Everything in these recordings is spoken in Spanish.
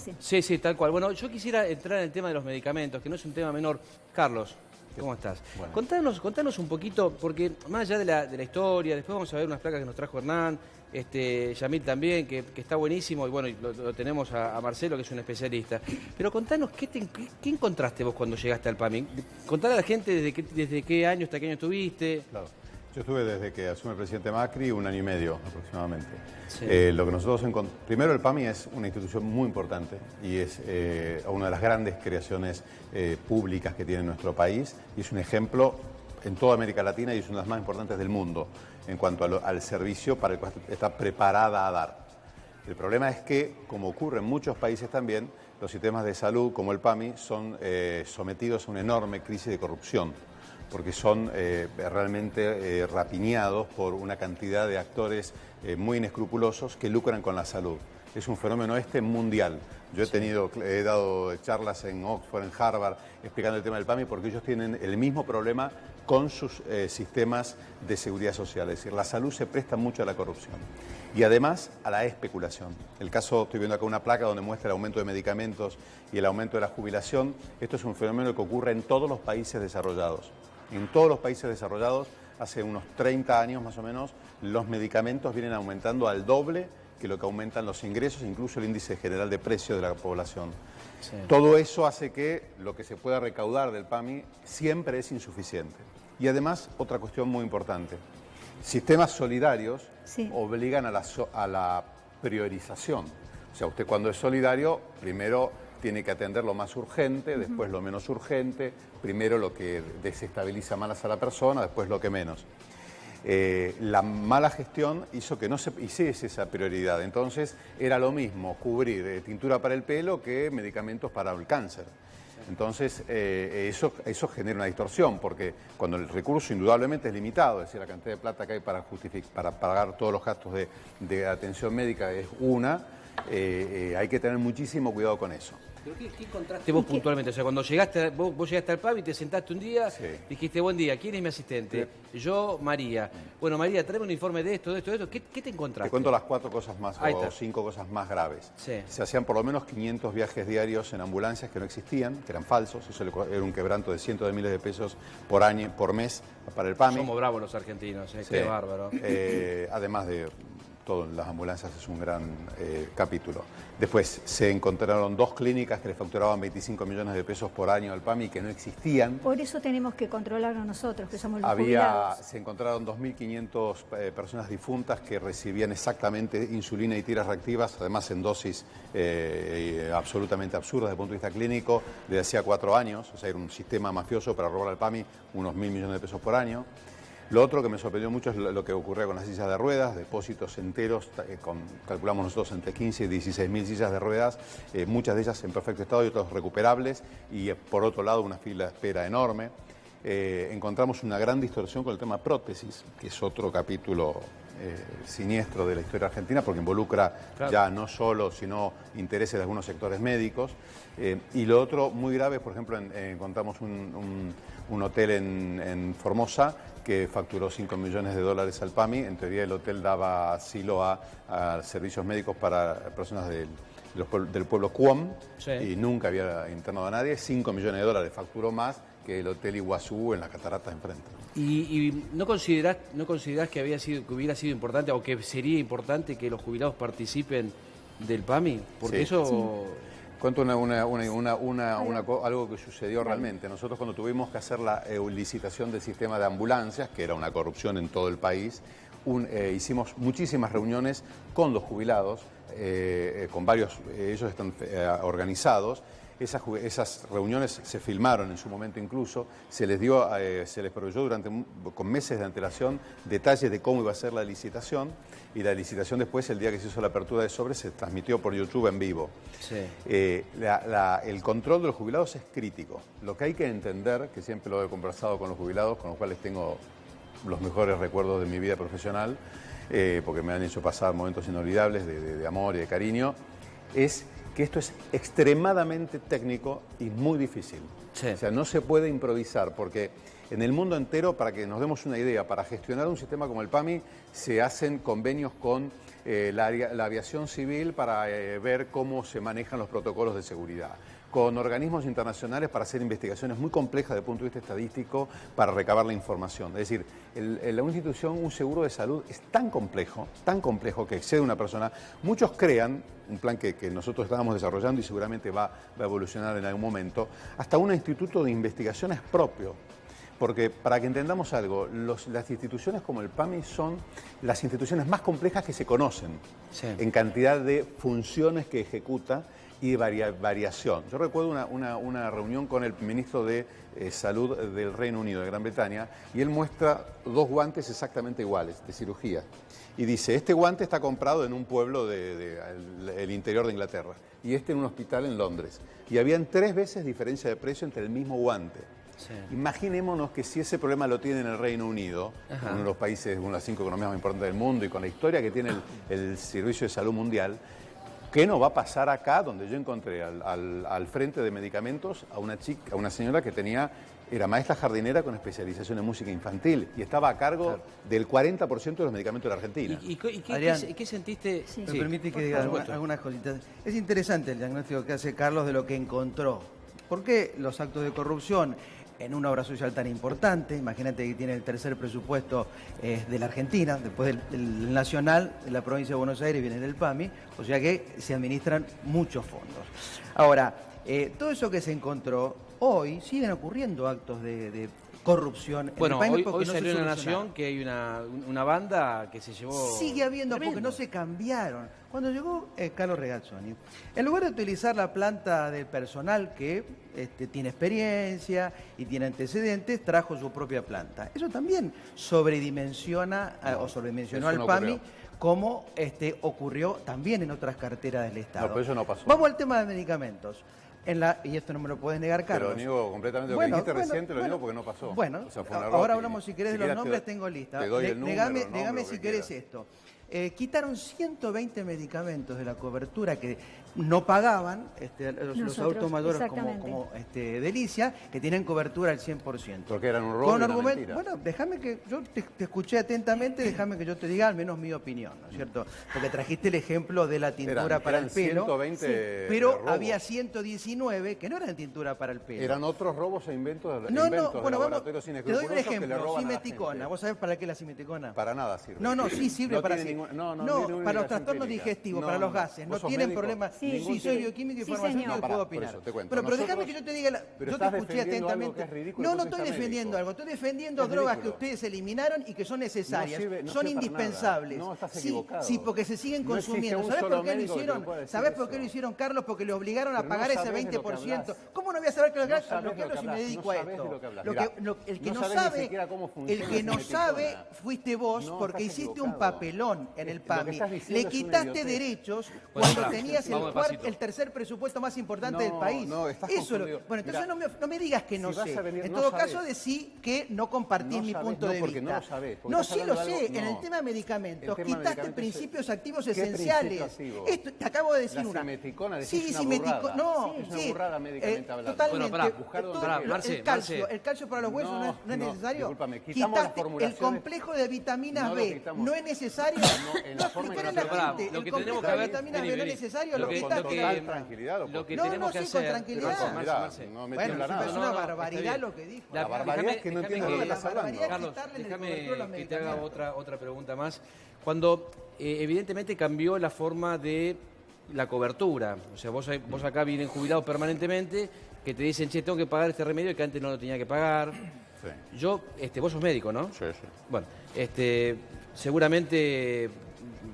sí. Sí, sí, tal cual. Bueno, yo quisiera entrar en el tema de los medicamentos, que no es un tema menor. Carlos, ¿cómo estás? Bueno. Contanos un poquito, porque más allá de la historia, después vamos a ver unas placas que nos trajo Hernán, Yamil también, que está buenísimo, y bueno, lo tenemos a Marcelo, que es un especialista. Pero contanos, ¿qué encontraste vos cuando llegaste al PAMI? Contale a la gente desde qué año hasta qué año estuviste. Claro. Yo estuve desde que asume el presidente Macri 1 año y medio aproximadamente. Sí. Lo que nosotros encontramos... Primero, el PAMI es una institución muy importante y es una de las grandes creaciones públicas que tiene nuestro país y es un ejemplo en toda América Latina y es una de las más importantes del mundo en cuanto al servicio para el cual está preparada a dar. El problema es que, como ocurre en muchos países también, los sistemas de salud como el PAMI son sometidos a una enorme crisis de corrupción, porque son realmente rapiñados por una cantidad de actores muy inescrupulosos que lucran con la salud. Es un fenómeno mundial. Yo he dado charlas en Oxford, en Harvard, explicando el tema del PAMI, porque ellos tienen el mismo problema con sus sistemas de seguridad social. Es decir, la salud se presta mucho a la corrupción y además a la especulación. El caso, estoy viendo acá una placa donde muestra el aumento de medicamentos y el aumento de la jubilación. Esto es un fenómeno que ocurre en todos los países desarrollados. En todos los países desarrollados, hace unos 30 años más o menos, los medicamentos vienen aumentando al doble que lo que aumentan los ingresos, incluso el índice general de precios de la población. Sí. Todo eso hace que lo que se pueda recaudar del PAMI siempre es insuficiente. Y además, otra cuestión muy importante, sistemas solidarios obligan a la priorización. O sea, usted cuando es solidario, primero tiene que atender lo más urgente, después lo menos urgente, primero lo que desestabiliza más a la persona, después lo que menos. La mala gestión hizo que no se hiciese esa prioridad. Entonces era lo mismo cubrir tintura para el pelo que medicamentos para el cáncer. Entonces eso genera una distorsión, porque cuando el recurso indudablemente es limitado, es decir, la cantidad de plata que hay para pagar todos los gastos de atención médica es hay que tener muchísimo cuidado con eso. ¿Pero qué encontraste vos puntualmente? O sea, cuando llegaste, vos llegaste al PAMI, te sentaste un día, dijiste, buen día, ¿quién es mi asistente? Yo, María. Bueno, María, tráeme un informe de esto. ¿Qué te encontraste? Te cuento las 4 cosas más, o 5 cosas más graves. Sí. Se hacían por lo menos 500 viajes diarios en ambulancias que no existían, que eran falsos. Eso era un quebranto de cientos de miles de pesos por año, por mes para el PAMI. Somos bravos los argentinos, qué bárbaro. Además de... todo en las ambulancias es un gran capítulo. Después se encontraron 2 clínicas que le facturaban 25 millones de pesos por año al PAMI que no existían. Por eso tenemos que controlarlo nosotros, que somos los jubilados. Se encontraron 2.500 personas difuntas que recibían exactamente insulina y tiras reactivas, además en dosis absolutamente absurdas desde el punto de vista clínico, desde hacía 4 años. O sea, era un sistema mafioso para robar al PAMI unos 1.000 millones de pesos por año. Lo otro que me sorprendió mucho es lo que ocurría con las sillas de ruedas, depósitos enteros, calculamos nosotros entre 15 y 16.000 sillas de ruedas, muchas de ellas en perfecto estado y otras recuperables, y por otro lado una fila de espera enorme. Encontramos una gran distorsión con el tema prótesis, que es otro capítulo siniestro de la historia argentina, porque involucra ya no solo, sino intereses de algunos sectores médicos. Y lo otro muy grave, por ejemplo, encontramos un hotel en Formosa que facturó 5 millones de dólares al PAMI. En teoría el hotel daba asilo a servicios médicos para personas del pueblo Cuom, y nunca había internado a nadie. 5 millones de dólares facturó más que el Hotel Iguazú en las cataratas enfrente. ¿Y no considerás que hubiera sido importante o que sería importante que los jubilados participen del PAMI? Porque eso... Cuento algo que sucedió realmente. Nosotros cuando tuvimos que hacer la licitación del sistema de ambulancias, que era una corrupción en todo el país, hicimos muchísimas reuniones con los jubilados, con varios, ellos están organizados. Esas reuniones se filmaron en su momento incluso, se les proveyó con meses de antelación detalles de cómo iba a ser la licitación, y la licitación después, el día que se hizo la apertura de sobres, se transmitió por YouTube en vivo. Sí. El control de los jubilados es crítico. Lo que hay que entender, que siempre lo he conversado con los jubilados, con los cuales tengo los mejores recuerdos de mi vida profesional, porque me han hecho pasar momentos inolvidables de amor y de cariño, es que esto es extremadamente técnico y muy difícil. Sí. O sea, no se puede improvisar, porque En el mundo entero, para que nos demos una idea, para gestionar un sistema como el PAMI, se hacen convenios con la aviación civil para ver cómo se manejan los protocolos de seguridad, con organismos internacionales para hacer investigaciones muy complejas desde el punto de vista estadístico para recabar la información. Es decir, la institución, un seguro de salud es tan complejo que excede a una persona. Muchos crean, un plan que nosotros estábamos desarrollando y seguramente va a evolucionar en algún momento, hasta un instituto de investigaciones propio. Porque, para que entendamos algo, las instituciones como el PAMI son las instituciones más complejas que se conocen en cantidad de funciones que ejecuta y de variación. Yo recuerdo una reunión con el ministro de Salud del Reino Unido, de Gran Bretaña, y él muestra dos guantes exactamente iguales, de cirugía. Y dice, este guante está comprado en un pueblo del interior de Inglaterra, y este en un hospital en Londres. Y habían 3 veces diferencia de precio entre el mismo guante. Sí. Imaginémonos que si ese problema lo tiene en el Reino Unido, uno de los países, una de las 5 economías más importantes del mundo, y con la historia que tiene el Servicio de Salud Mundial, ¿qué no va a pasar acá, donde yo encontré al frente de medicamentos a una señora que era maestra jardinera con especialización en música infantil y estaba a cargo del 40% de los medicamentos de la Argentina? ¿Qué sentiste? Sí. ¿Me permite que diga algunas cositas? Es interesante el diagnóstico que hace Carlos de lo que encontró. ¿Por qué los actos de corrupción en una obra social tan importante? Imagínate que tiene el tercer presupuesto de la Argentina, después del nacional, de la provincia de Buenos Aires viene del PAMI, o sea que se administran muchos fondos. Ahora, todo eso que se encontró, hoy siguen ocurriendo actos de corrupción. Bueno, hoy salió en La Nación que hay una banda que se llevó... Sigue habiendo, porque no se cambiaron. Cuando llegó Carlos Regazzoni, en lugar de utilizar la planta del personal que tiene experiencia y tiene antecedentes, trajo su propia planta. Eso también sobredimensionó al PAMI, como ocurrió también en otras carteras del Estado. No, pero eso no pasó. Vamos al tema de medicamentos. Y esto no me lo puedes negar, Carlos. Pero lo niego completamente. Lo que dijiste recién, lo niego porque no pasó. Bueno, o sea, ahora hablamos, si querés, de los nombres, tengo lista. Te doy el número, Negame si querés esto. Quitaron 120 medicamentos de la cobertura que no pagaban los adultos mayores como Delicia, que tienen cobertura al 100%. Porque eran un robo y una mentira. Bueno, déjame que yo te escuché atentamente, déjame que yo te diga al menos mi opinión, ¿no es cierto? Porque trajiste el ejemplo de la tintura para el pelo, 120 pero había 119 que no eran tintura para el pelo. Eran otros robos e inventos de laboratorios inescrupulosos. Te doy un ejemplo, simeticona. ¿Vos sabés para qué la simeticona? Para nada sirve. No, sí sirve para sí. No, para los trastornos digestivos, para los gases, no tienen problemas. Sí, soy bioquímico y farmacéutico y puedo opinar. Pero déjame que yo te diga, yo te escuché atentamente. No estoy defendiendo algo, estoy defendiendo drogas que ustedes eliminaron y que son necesarias, son indispensables. Sí, porque se siguen consumiendo. ¿Sabés por qué lo hicieron? ¿Sabés por qué lo hicieron, Carlos? Porque le obligaron a pagar ese 20%. ¿Cómo no voy a saber que lo que hablo si me dedico a esto? El que no sabe fuiste vos porque hiciste un papelón en el PAMI. Le quitaste derechos cuando tenías el tercer presupuesto más importante del país. Eso bueno, entonces no me digas que no sé. En todo caso, decí que no compartís mi punto de vista. No, sí lo sé. En el tema de medicamentos, quitaste principios activos esenciales. Esto te acabo de decir una. Sí, simeticona. No, sí. Totalmente. El calcio para los huesos no es necesario. Quitaste el complejo de vitaminas B. No es necesario. Lo que tenemos que ver, vitaminas B no es necesario, lo que tenemos que hacer, con tranquilidad. Bueno, es una barbaridad lo que dijo. La barbaridad es que no entiendo lo que estás hablando. Carlos, déjame que te haga otra pregunta más. Cuando evidentemente cambió la forma de la cobertura, o sea, vos acá vienen jubilados permanentemente, que te dicen, che, tengo que pagar este remedio que antes no lo tenía que pagar. Sí. Yo, vos sos médico, ¿no? Sí. Bueno, seguramente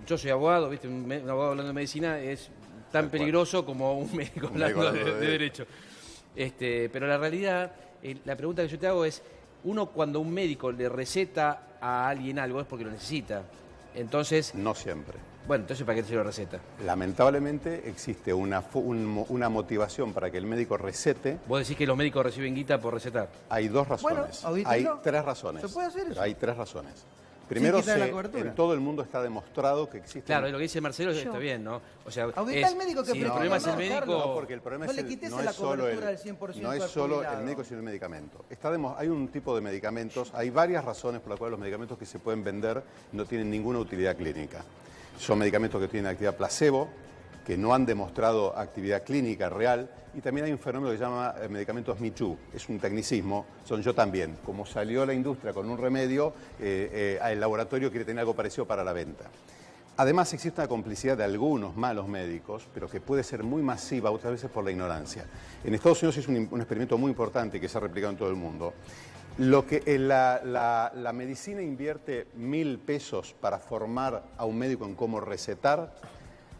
yo soy abogado, ¿viste? Un abogado hablando de medicina es tan peligroso como un médico hablando de derecho. Pero la realidad, la pregunta que yo te hago es, uno cuando un médico le receta a alguien algo es porque lo necesita. Entonces... No siempre. Bueno, entonces ¿para qué se lo receta? Lamentablemente existe una motivación para que el médico recete. ¿Vos decís que los médicos reciben guita por recetar? Hay 2 razones. Bueno, hay 3 razones. ¿Se puede hacer eso? Hay 3 razones. Primero, en todo el mundo está demostrado que existe... Claro, lo que dice Marcelo está bien, ¿no? O sea, el médico que si el problema es el médico... No, porque el problema no es solo el médico, sino el medicamento. Hay un tipo de medicamentos, hay varias razones por las cuales los medicamentos que se pueden vender no tienen ninguna utilidad clínica. Son medicamentos que tienen actividad placebo, que no han demostrado actividad clínica real, y también hay un fenómeno que se llama medicamentos Me Too, es un tecnicismo, son yo también. Como salió la industria con un remedio, el laboratorio quiere tener algo parecido para la venta. Además existe una complicidad de algunos malos médicos, pero que puede ser muy masiva otras veces por la ignorancia. En Estados Unidos es un experimento muy importante que se ha replicado en todo el mundo. La medicina invierte 1.000 pesos para formar a un médico en cómo recetar.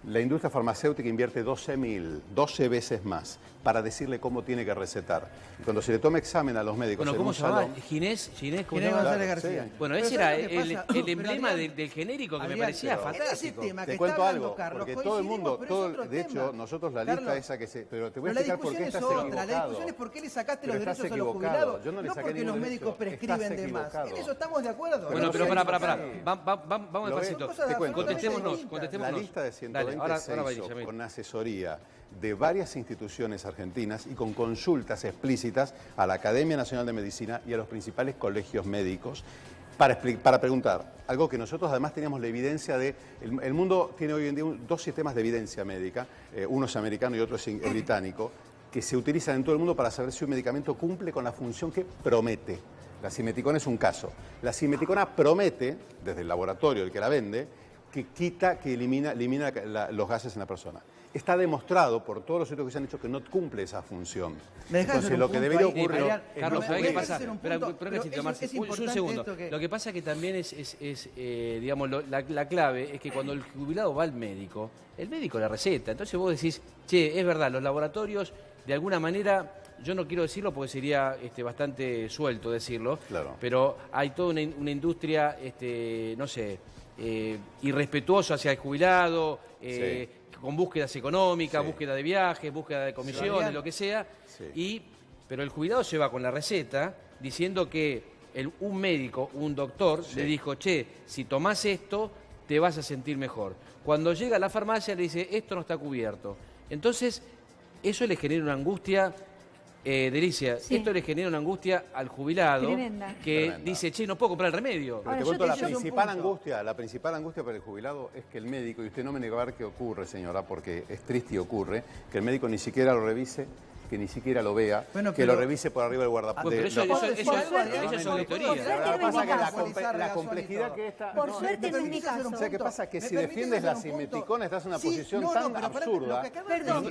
La industria farmacéutica invierte 12 veces más para decirle cómo tiene que recetar. Y cuando se le toma examen a los médicos... Bueno, ¿cómo se llama? ¿Ginés? ¿Cómo se llama? García. Bueno, ese era el emblema del genérico que me parecía fantástico. Te cuento algo, porque todo el mundo... De hecho, nosotros la lista esa que se... Pero te voy a explicar por qué estás equivocado. La discusión es por qué le sacaste los derechos a los jubilados. No porque los médicos prescriben de más. En eso estamos de acuerdo. Bueno, pero pará. Vamos despacito. Contestémonos. La lista de 126 con asesoría de varias instituciones argentinas y con consultas explícitas a la Academia Nacional de Medicina y a los principales colegios médicos para preguntar algo que nosotros además teníamos la evidencia de... El mundo tiene hoy en día dos sistemas de evidencia médica, uno es americano y otro es británico, que se utilizan en todo el mundo para saber si un medicamento cumple con la función que promete. La simeticona es un caso. La simeticona promete, desde el laboratorio, el que la vende, que elimina los gases en la persona. Está demostrado por todos los estudios que se han hecho que no cumple esa función. Entonces, lo que debería ocurrir... Carlos, ¿sabés qué pasa? Un segundo. Lo que pasa es que también digamos, la clave es que cuando el jubilado va al médico, el médico la receta. Entonces vos decís, che, es verdad, los laboratorios, de alguna manera... Yo no quiero decirlo porque sería bastante suelto decirlo, claro. Pero hay toda una industria, no sé, irrespetuosa hacia el jubilado, sí. Con búsquedas económicas, sí. Búsqueda de viajes, búsqueda de comisiones, sí. Lo que sea. Sí. Pero el jubilado se va con la receta diciendo que un médico, un doctor, sí. Le dijo, che, si tomás esto, te vas a sentir mejor. Cuando llega a la farmacia le dice, esto no está cubierto. Entonces, eso le genera una angustia... Delicia, sí. Esto le genera una angustia al jubilado. Tremenda. Que dice, che, no puedo comprar el remedio. Pero te cuento, la principal angustia para el jubilado es que el médico, y usted no me negar que ocurre, señora, porque es triste y ocurre, que el médico ni siquiera lo revise, que ni siquiera lo vea, que lo revise por arriba del guardapartes. Pero eso es auditoría. Lo que pasa es que la complejidad que esta... Por suerte no es mi caso. O sea, ¿qué pasa? Que si defiendes la simeticona estás en una posición tan absurda... Perdón.